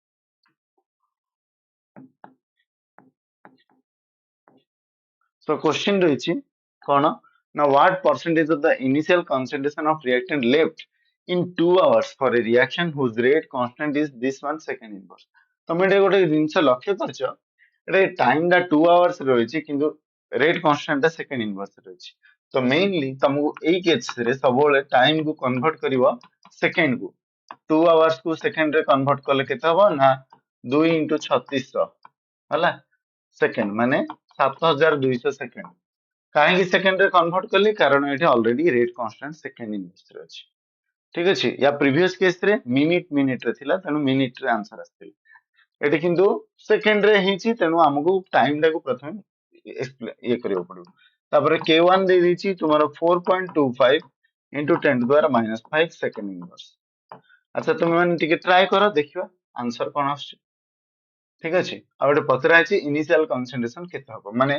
So question ରହିଛି କଣ now what percentage of the initial concentration of reactant left in 2 hours for a reaction whose rate constant is this one second inverse. ତମେ ଏଠି ଗୋଟେ ଜିନିଷ ଲକ୍ଷ୍ୟ କରିଛ ଏଠି time ଟା 2 hours ରହିଛି କିନ୍ତୁ ରେଟ୍ କନଷ୍ଟାଣ୍ଟ ଟା ସେକେଣ୍ଡ ଇନଭର୍ସ ରହିଛି ତ ମେନଲି ତମକୁ ଏଇ କେସରେ ସବୁବେଳେ ଟାଇମ କୁ କନଭର୍ଟ କରିବ ସେକେଣ୍ଡ କୁ 2 hours କୁ ସେକେଣ୍ଡ ରେ କନଭର୍ଟ କଲେ କେତେ ହବ ନା 2 into 3600 ହେଲା ସେକେଣ୍ଡ ମାନେ 7200 ସେକେଣ୍ଡ କାହିଁକି ସେକେଣ୍ଡ ରେ କନଭର୍ଟ କଲି କାରଣ ଏଠି already rate constant second inverse ରେ ଅଛି ଠିକ ଅଛି ୟା ପ୍ରିଭିୟସ କେସ ରେ ମିନିଟ ରେ ଥିଲା ତେଣୁ ମିନିଟ ରେ ଆନ୍ସର ଆସିଥିଲା ଏଠି କିନ୍ତୁ ସେକେଣ୍ଡ ରେ ହେଇଛି ତେଣୁ ଆମକୁ ଟାଇମ ଟାକୁ ପ୍ରଥମେ ଇଏ କରିବାକୁ ପଡିବ ତାପରେ k1 ଦେଇ ଦେଇଛି ତୁମର 4.25 into 10 to the power minus 5 second inverse ଆଚ୍ଛା ତୁମେ ମାନେ ଟିକେ ଟ୍ରାଏ କର ଦେଖିବା ଆନ୍ସର କଣ ଆସୁଛି ଠିକ ଅଛି ଆଉ ଗୋଟେ ପଚରା ହେଇଛି ଇନିସିଆଲ କନସେଣ୍ଟ୍ରେସନ କେତେ ହବ ମାନେ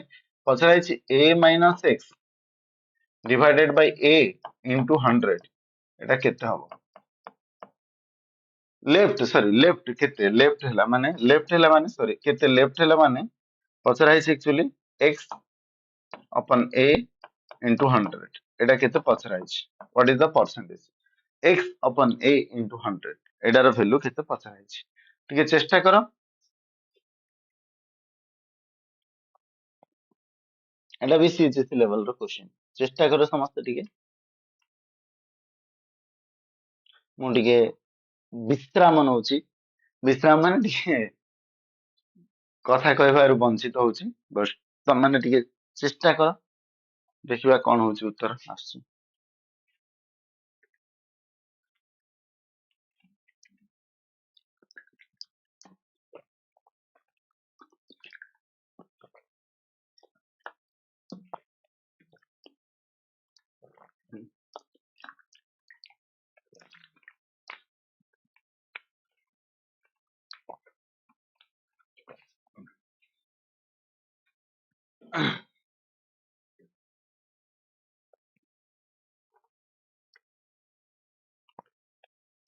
ପଚରା ହେଇଛି a minus x divided by a into 100 ଏଟା କେତେ ହବ लेफ्ट केते लेफ्ट हैला माने सॉरी केते लेफ्ट हैला माने पचरा है actually x upon a into 100 एटा केते पचरा है what is the percentage x upon a into 100 एटार वैल्यू केते पचरा है ठीक है चेष्टा करो एटा भी सीएचएसई लेवल रो क्वेश्चन चेष्टा करो समस्त ठीक है मु ठीक विश्राम नउची विश्राम माने ठीक କଥା କହିବାରୁ ବଞ୍ଚିତ ହଉଛି ବସ୍ ତମାନେ ଟିକେ ଚେଷ୍ଟା କର ଦେଖିବା କଣ ହଉଛି ଉତ୍ତର ଆସୁଛି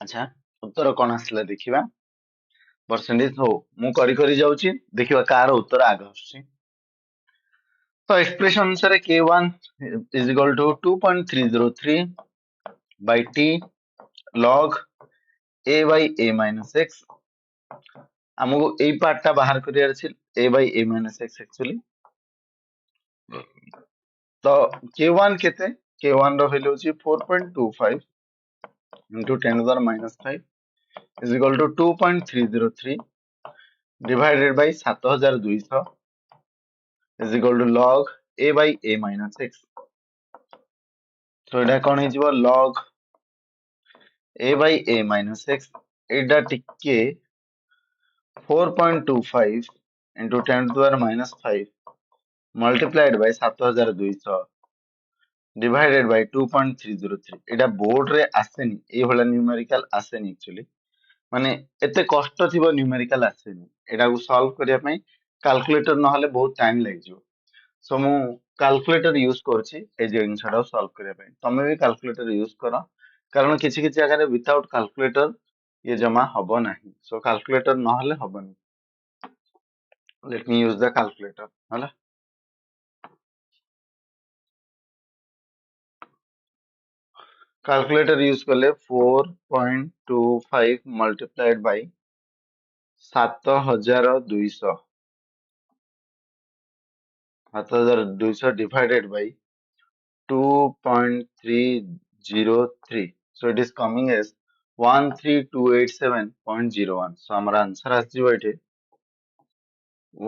अच्छा उत्तर कौन आसला देखिबा परसेंटेज हो मु करी जाउची देखिबा कार उत्तर आग आछी तो एक्सप्रेशन अनुसार k1 is equal to 2.303 by t log a by a minus x हमको ए पार्ट टा बाहर करियार अछि a by a minus x actually तो k1 केते k1 रो वैल्यू अछि 4.25 into 10 to the power minus 5 is equal to 2.303 divided by 7200 is equal to log a by a minus x. So এটা কোন হইଯିବ log a by a minus x এটা টিকে 4.25 into 10 to the power minus 5 multiplied by 7200 divided by 2.303 এটা board रे आसेनी ए होला numerical आसेनी actually माने एते कष्ट थिबो न्यूमेरिकल आसेनी एटा को सॉल्व करिया पई कैलकुलेटर न हले बहुत टाइम लाग जिवो सो मु कैलकुलेटर यूज करछि ए जिंसडा सॉल्व करिया पई तमे भी कैलकुलेटर यूज करो कारण किछि किछि जगह रे विदाउट कैलकुलेटर ये जमा हबो नाही सो कैलकुलेटर न हले हबनी let me use the calculator हला कैलकुलेटर यूज करले 4.25 multiplied by 7200 7200 divided by 2.303 so it is coming as 13287.01 सो हमर answer आसीबो एठे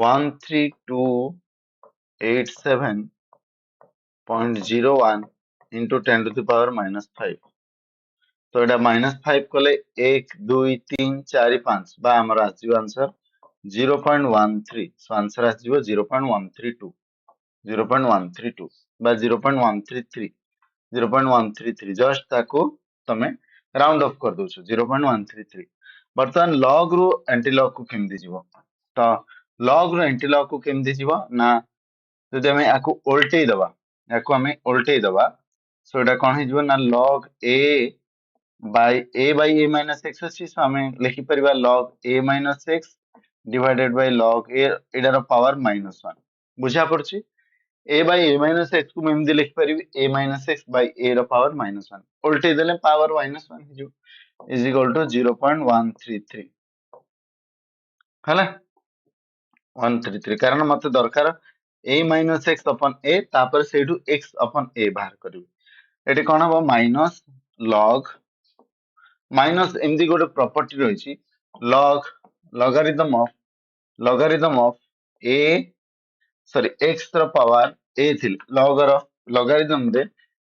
13287.01 into 10 to the power minus 5 तो एटा -5 कले 1 2 3 4 5 बा हमर आसीबो आंसर 0.13 सो आंसर आसीबो 0.132 0.132 बा 0.133 0.133 जस्ट ताको तमे राउंड ऑफ कर दोछ 0.133 बर्तमान लॉग रु एंटी लॉग को केमदी जीवो तो लॉग रु एंटी लॉग को केमदी जीवो ना जदि हमें आको उल्टे दबा याको हमें उल्टे दबा सो एटा कोन हे जीवो ना log a by a minus x अछि सो हमें लिखि परिबा log a minus x divided by log a एटार पावर -1 बुझा पड़छि a by a minus x को एमदी लिखि परिबी a minus x by a रो पावर -1 उल्टे देले पावर -1 हे जो is equal to 0.133 हला 133 कारण मते दरकार a minus x upon a तापर सेठू x upon a बाहर करबी एटे कोन हबो माइनस log माइनस एमदी गोटे प्रॉपर्टी रहिछि log logarithm of a sorry x रो पावर a थिल log रो logarithm रे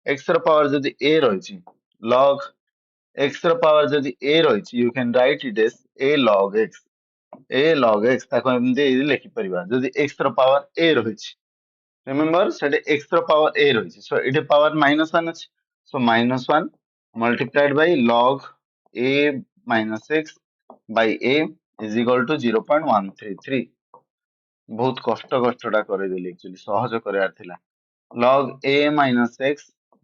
x रो पावर जदि a रहिछि log x रो पावर जदि a रहिछि you can write it as a log x ताको एमदी लिखि परिबा जदि x रो पावर a रहिछि रिमेंबर सेटे x रो पावर a रहिछि सो इटे पावर -1 अछि सो -1 multiplied by log a minus x by a is equal to 0.133 बहुत कष्टटा करे देली एक्चुअली सहज करयार थिला log a minus x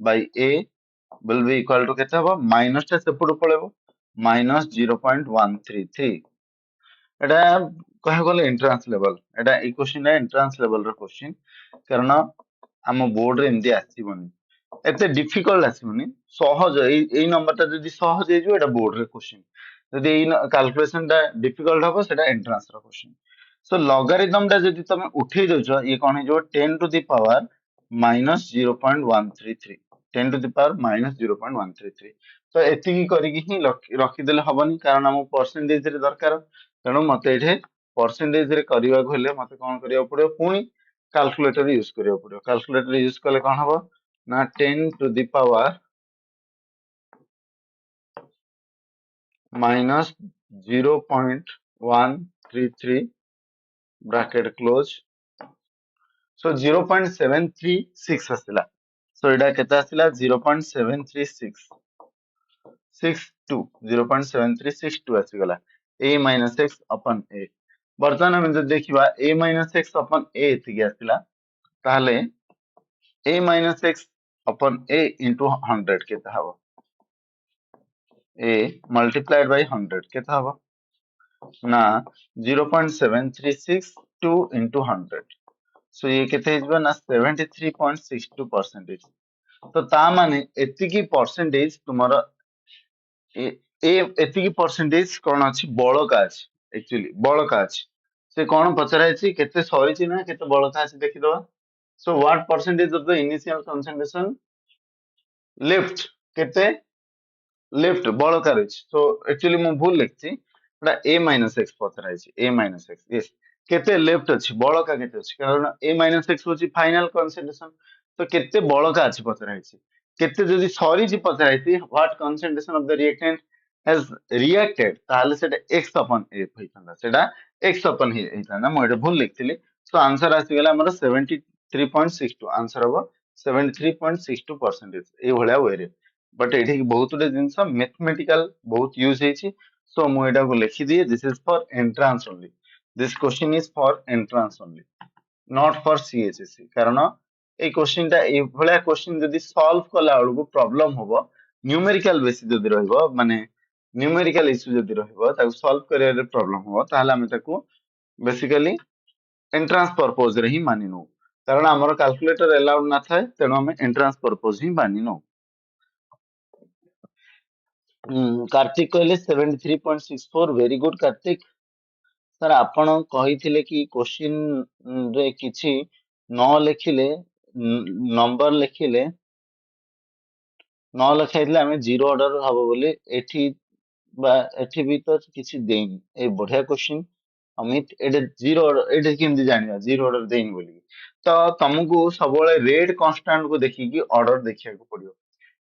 by a will be equal to केते हबो माइनस टा सेपटु पळेबो minus 0.133 एटा कह गले एंट्रांस लेवल एटा ई क्वेश्चन एंट्रांस लेवल रो क्वेश्चन कारण हम बोर्ड रे एमदी आसीबोनी एते डिफिकल्ट आसीबोनी सहज एई नंबर टा जदी सहज हे जो एटा बोर्ड रे क्वेश्चन जदी एई कैलकुलेशन टा डिफिकल्ट हबो सेटा एंट्रांस रो क्वेश्चन सो लॉगरिथम टा जदी तमे उठे दोछ ये कोन हे जो 10 to the power minus 0.133 10 to the power minus 0.133 तो एतिकी करिकि ही रखि देले हबनी कारण हम परसेंटेज रे दरकार तेणु मते एठे परसेंटेज रे करिवा को हेले मते कोन करिया पड़ो पुनी कैलकुलेटर यूज करिया पड़ो कैलकुलेटर यूज कले कोन हबो ना 10 to the power minus 0.133 bracket close so 0.736 आसिला so Etah केता आसिला 0.73662 0.7362 आसिगला a minus x upon a वर्तमान हम जब देखिबा a minus x upon a एतिकी आसिला ताहले a minus x upon a into 100 केता हबो a multiplied by 100 केता हबो ना 0.7362 into 100 सो ये केते हिजबा ना 73.62% तो ता माने एतिकी परसेंटेज तुमरो ए एतिकी परसेंटेज कोन अछि बळका अछि एक्चुअली बळका अछि से कोन पचराय छि केते सरी छि ना केते बळका अछि देखि दवा so what percentage of the initial concentration left केते लेफ्ट बळका अछि सो एक्चुअली मु भूल लिखछि एटा a minus x पचराय छि a minus x यस केते लेफ्ट अछि बळका केते अछि कारण a minus x होछि फाइनल कंसंट्रेशन तो केते बळका अछि पचराय छि केते जदि सरी छि पचराय छि what concentration of the reactant has reacted ताले सेटा x upon a होइतंदा सेटा x upon ही होइतंदा मु एटा भूल लिखथिली सो आंसर आसी गेला हमर 73.62 आंसर हबो 73.62% ए भलिया वे रे बट एठी बहुत रे जिंस मैथमेटिकल बहुत यूज हेछि सो मु एटा को लिखि दिए this is for entrance only this question is for entrance only not for CHSE कारण ए क्वेश्चन टा ए भलिया क्वेश्चन जदी सॉल्व कला बेलको प्रॉब्लम होबो न्यूमेरिकल बेसिस जदी रहइबो माने न्यूमेरिकल इश्यू जदी रहइबो ताको सॉल्व करिया रे प्रॉब्लम होबो ताहले हम ताको बेसिकली एंट्रेंस पर्पस रे ही मानिनो कारण हमर कैलकुलेटर अलाउड ना थाए तेनो हम एंट्रेंस पर्पस ही मानिनो कार्तिक कहले 73.64 वेरी गुड कार्तिक सर आपण कहिथिले कि क्वेश्चन रे किछि न लिखिले नंबर लिखिले न लिखाइले हमें जीरो ऑर्डर हबो बोली एठी बा एठी भी तो किसी देनी ए बढ़िया क्वेश्चन अमित एडे जीरो एडे केमती जानिबा जीरो ऑर्डर देनी बोली तो तुमको सबले रेट कांस्टेंट को देखिकी ऑर्डर देखिया को पड़ियो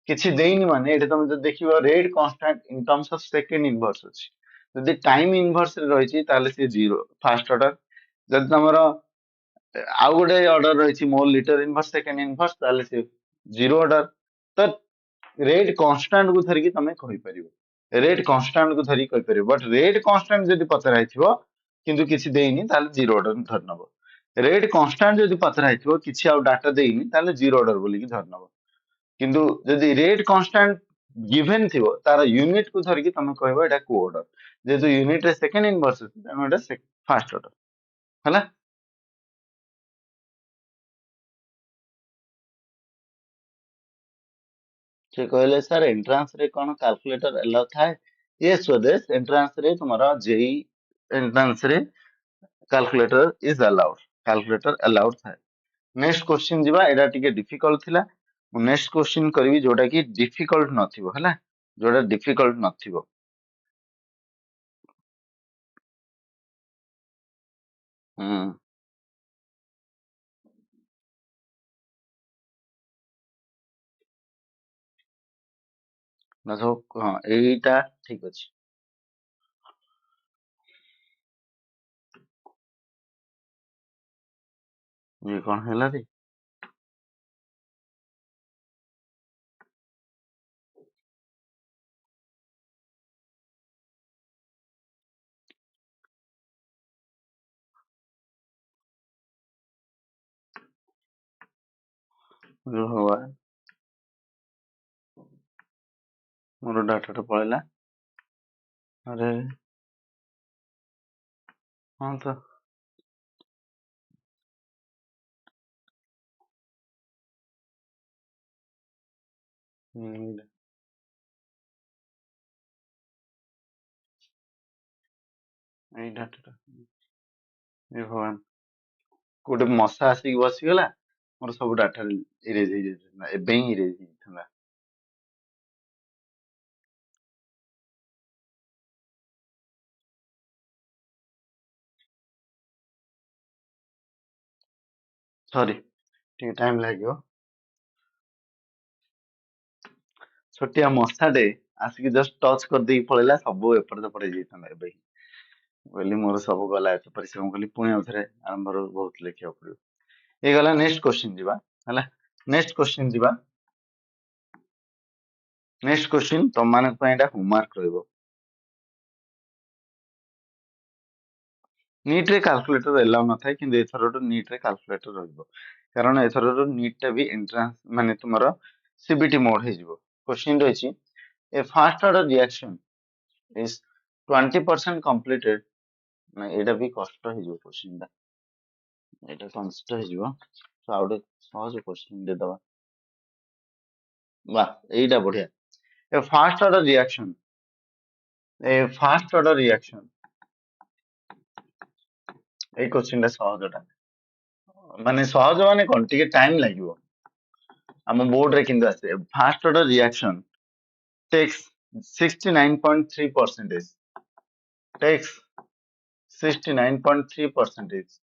किसी देनी माने एठे तुम जो देखिबो rate constant in terms of second inverse अछि जदि टाइम इनवर्स रे रहिछि ताले से जीरो फर्स्ट ऑर्डर जदि तमरो आउ गोटे ऑर्डर रहिछि मोल लिटर इनवर्स सेकंड इनवर्स ताले से जीरो ऑर्डर तो रेट कांस्टेंट को धरिकी तमे कहि परिबो रेट कांस्टेंट को धरिकी कहि परिबो बट रेट कांस्टेंट जदि पचरा हिथिबो किंतु किछि देइनी ताले जीरो ऑर्डर धर नबो रेट कांस्टेंट जदि पचरा हिथिबो किछि आउ डाटा देइनी ताले जीरो ऑर्डर बोली की धर नबो किंतु जदि रेट कांस्टेंट गिवन थिबो तार यूनिट को धरिकी तमे कहबो एटा को ऑर्डर जेतु यूनिट रे सेकंड इनवर्स तनो एटा फर्स्ट ऑर्डर हला से कहले सर एंट्रांस रे कोन कैलकुलेटर अलाउ थाए ये स्वदेश एंट्रांस रे तुम्हारा जेई एंट्रांस रे calculator is allowed calculator allowed थाए नेक्स्ट क्वेश्चन जिबा एडा टिके डिफिकल्ट थिला मु नेक्स्ट क्वेश्चन करबी जोटा की डिफिकल्ट नथिबो हला जोटा डिफिकल्ट नथिबो हम नथो हां एटा ठीक अछि ये कोन हैला रे जो हवा मोर डाटा तो पळेला अरे हां तो एई डाटा ए भगवान कोटे मशा आसिक बसिगला मोर सब डाटा इरेज हो जाइछना एबे ही इरेज होइछना सॉरी ठीक टाइम लागियो छोटिया मशाटे आसिक जस्ट टच कर देई पळेला सब एपट सेपट हो जाइछना एबे ही बोली मोर सब गला एत परिश्रम कली पुणी आउथरे आरंभ रो बहुत लेखिया पड़ियो ए गला नेक्स्ट क्वेश्चन दिबा हला नेक्स्ट क्वेश्चन दिबा नेक्स्ट क्वेश्चन तुम मानक ପାଇଁ ଏଟା होमवर्क ରହିବ नीट रे कैलकुलेटर एलाउ न थाए किंतु एथर तो नीट रे कैलकुलेटर रहइबो कारण एथर तो नीट टा भी एंट्रेंस माने तुमरो सीबीटी मोड हे जिवो क्वेश्चन रहिछि a first order reaction is 20% completed ना एटा भी कष्ट हे जिवो क्वेश्चन दा एटा कष्ट हे जिवो तो आउटे सहज क्वेश्चन दे दबा वाह एटा बढ़िया ए फास्ट ऑर्डर रिएक्शन ए क्वेश्चन दा सहजटा माने सहज माने कोन टिके टाइम लागिवो हम बोर्ड रे किंतु आसे fast order reaction takes 69.3 percentage takes 69.3 percentage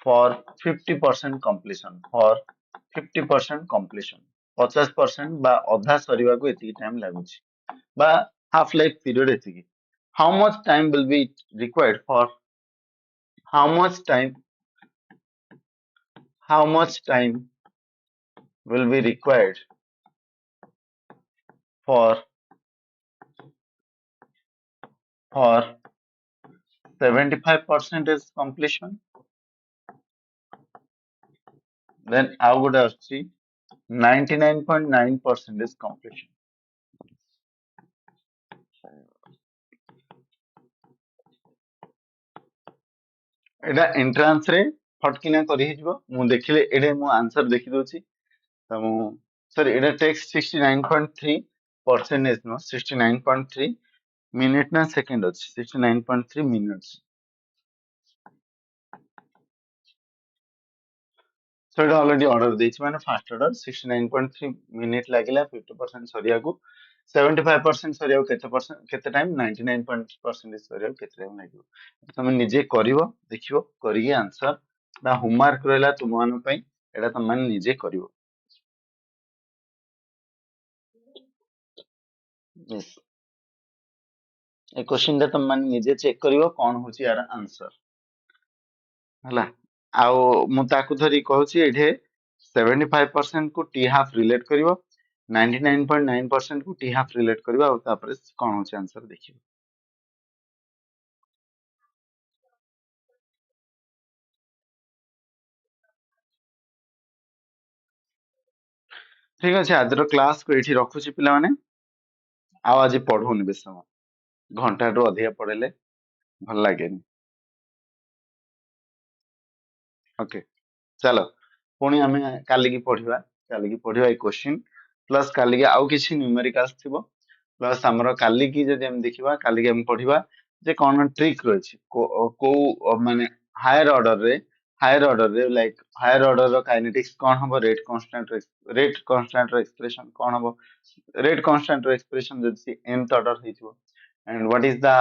for 50% completion for 50% completion 50% बा अधा सरीवा को एतिकी टाइम लागुची बा हाफ लाइफ पीरियड एतिकी how much time will be required for how much time how much time will be required for for 75% is completion then I would have see 99.9% is completion Etah entrance रे फटकिना करी हिजबो मु देखिले एडे मु answer देखि दोची त मु sir एडा takes 69.3 no 69.3 minute ना सेकंड अछि 69.3 मिनिट्स सो एडा ऑलरेडी ऑर्डर देछि माने फास्ट ऑर्डर 69.3 मिनिट लागिला 50% सरिया को 75% ସରିବାକୁ କେତେ ଟାଇମ 99% ସରିବାକୁ କେତେ ଟାଇମ ଲାଗିବ ତମେ ନିଜେ କରିବ ଦେଖିବ କରିକି ଆନ୍ସର ବା ହୋମୱାର୍କ ରହିଲା ତୁମମାନଙ୍କ ପାଇଁ ଏଇଟା ତମମାନେ ନିଜେ କରିବ Yes. ଏ କ୍ୱେଶ୍ଚିନ୍ ଟା ତମମାନେ ନିଜେ ଚେକ୍ କରିବ କଣ ହଉଛି ୟାର ଆନ୍ସର ହେଲା ଆଉ ମୁଁ ତାକୁ ଧରି କହୁଛି ଏଠି 75% କୁ ଟି ହାଫ୍ ରିଲେଟ୍ କରିବ 99.9% କୁ ଟି ହାଫ୍ ରିଲେଟ୍ କରିବ ଆଉ ତାପରେ କଣ ହଉଛି ଆନ୍ସର ଦେଖିବ ଠିକ ଅଛି ଆଜିର କ୍ଲାସ କୁ ଏଇଠି ରଖୁଛି ପିଲାମାନେ ଆଉ ଆଜି ପଢଉନି ବେଶୀ ସମୟ ଘଣ୍ଟାଠୁ ଅଧିକା ପଢେଇଲେ ଭଲ ଲାଗେନି ଓକେ ଚାଲ ପୁଣି ଆମେ କାଲିକି ପଢିବା ଏଇ କ୍ୱେଶ୍ଚିନ୍ ପ୍ଲସ୍ କାଲିକି ଆଉ କିଛି ନ୍ୟୁମେରିକାଲ୍ସ ଥିବ ପ୍ଲସ୍ ଆମର କାଲିକି ଯଦି ଆମେ ଦେଖିବା କାଲିକି ଆମେ ପଢିବା ଯେ କଣ ଟ୍ରିକ୍ ରହିଛି କୋଉ ମାନେ ହାୟର ଅର୍ଡର ରେ ଲାଇକ୍ ହାୟର ଅର୍ଡର ର କାଇନେଟିକ୍ସ କଣ ହବ ରେଟ୍ କନଷ୍ଟାଣ୍ଟ ର ଏକ୍ସପ୍ରେସନ କଣ ହବ ରେଟ୍ କନଷ୍ଟାଣ୍ଟ ର ଏକ୍ସପ୍ରେସନ ଯଦି nth ଅର୍ଡର ହେଇଥିବ and what is the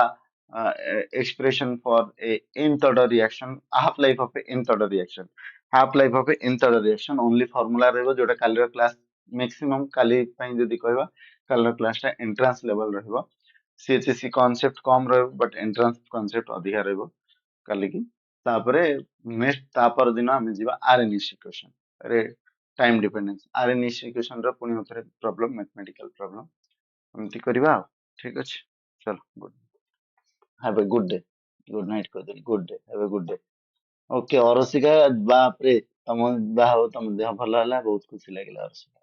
expression for a nth order reaction half life of a nth order reaction half life of a nth order reaction only formula ରହିବ ଯୋଉଟା କାଲିର class maximum କାଲି ପାଇଁ ଯଦି କହିବା କାଲିର କ୍ଲାସ ଟା ଏଣ୍ଟ୍ରାନ୍ସ ଲେଭେଲ ରହିବ CHSE କନସେପ୍ଟ କମ ରହିବ ବଟ୍ ଏଣ୍ଟ୍ରାନ୍ସ କନସେପ୍ଟ ଅଧିକା ରହିବ କାଲିକି ତାପରେ ନେକ୍ସଟ ତା ପର ଦିନ ଆମେ ଯିବା RNS ଇକ୍ୱେସନ ରେ ଟାଇମ ଡିପେଣ୍ଡେନ୍ସ RNS ଇକ୍ୱେସନ ର ପୁଣି ଥରେ ପ୍ରୋବ୍ଲେମ ମ୍ୟାଥମେଟିକାଲ ପ୍ରୋବ୍ଲେମ ଏମିତି କରିବା ଆଉ ଠିକ ଅଛି ଚଲ good have a good day good night କହିଦେଲି good day have a good day okay ଅରସିକା ବାପରେ ତମ ଯାହା ହଉ ତମ ଦେହ ଭଲ ହେଲା ବହୁତ ଖୁସି ଲାଗିଲା ଅରସିକା